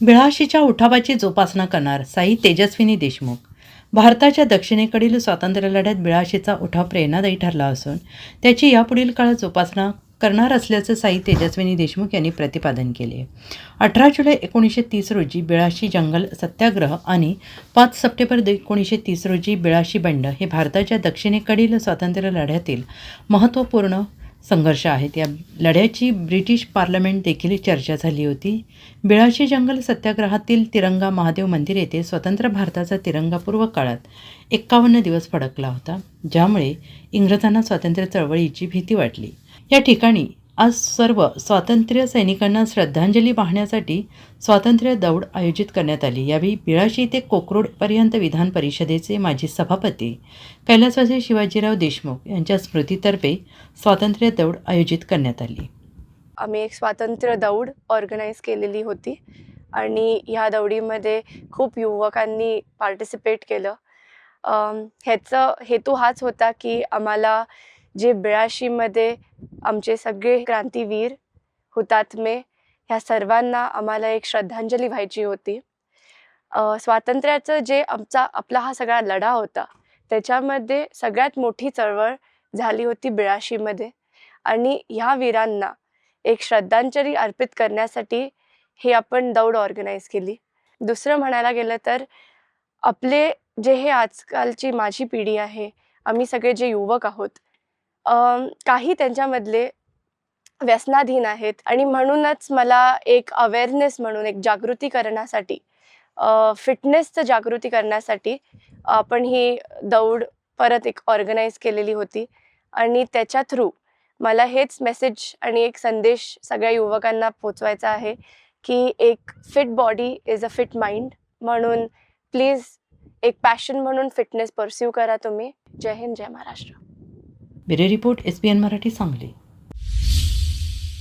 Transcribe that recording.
बिळाशीच्या उठावाची जोपासना करणार साई तेजस्विनी देशमुख. भारताच्या दक्षिणेकडील स्वातंत्र्य लढ्यात बिळाशीचा उठाव प्रेरणादायी ठरला असून त्याची यापुढील काळात जोपासना करणार असल्याचं साई तेजस्विनी देशमुख यांनी प्रतिपादन केले. 18 जुलै 1930 रोजी बिळाशी जंगल सत्याग्रह आणि 5 सप्टेंबर 1930 रोजी बिळाशी बंड हे भारताच्या दक्षिणेकडील स्वातंत्र्य लढ्यातील महत्त्वपूर्ण संघर्ष आहेत. या लढ्याची ब्रिटिश पार्लमेंट देखील चर्चा झाली होती. बिळाशी जंगल सत्याग्रहातील तिरंगा महादेव मंदिर येथे स्वतंत्र भारताचा तिरंगा पूर्व काळात 51 दिवस फडकला होता, ज्यामुळे इंग्रजांना स्वातंत्र्य चळवळीची भीती वाटली. या ठिकाणी आज सर्व स्वातंत्र्य सैनिकांना श्रद्धांजली वाहण्यासाठी स्वातंत्र्य दौड आयोजित करण्यात आली. यावेळी बिळाशी ते कोकरूडपर्यंत विधान परिषदेचे माजी सभापती कैलासवासी शिवाजीराव देशमुख यांच्या स्मृतीतर्फे स्वातंत्र्य दौड आयोजित करण्यात आली. आम्ही एक स्वातंत्र्य दौड ऑर्गनाईज केलेली होती आणि ह्या दौडीमध्ये खूप युवकांनी पार्टिसिपेट केलं. ह्याचा हेतू हाच होता की आम्हाला जे 82मध्ये आमचे सगळे क्रांतीवीर हुतात्मे ह्या सर्वांना आम्हाला एक श्रद्धांजली व्हायची होती. स्वातंत्र्याचं जे आपला हा सगळा लढा होता त्याच्यामध्ये सगळ्यात मोठी चळवळ झाली होती 82मध्ये आणि ह्या वीरांना एक श्रद्धांजली अर्पित करण्यासाठी हे आपण दौड ऑर्गनाईज केली. दुसरं म्हणायला गेलं तर आपले जे हे आजकालची माझी पिढी आहे, आम्ही सगळे जे युवक आहोत, काही त्यांच्यामधले व्यसनाधीन आहेत आणि म्हणूनच मला एक अवेअरनेस म्हणून एक जागृती करण्यासाठी फिटनेसचं जागृती करण्यासाठी आपण ही दौड परत एक ऑर्गनाईज केलेली होती आणि त्याच्या थ्रू मला हेच मेसेज आणि एक संदेश सगळ्या युवकांना पोचवायचा आहे की एक fit body is a fit mind. म्हणून प्लीज एक पॅशन म्हणून फिटनेस परस्यू करा तुम्ही. जय हिंद, जय Maharashtra. Bureau report, SBN Marathi, Sangli.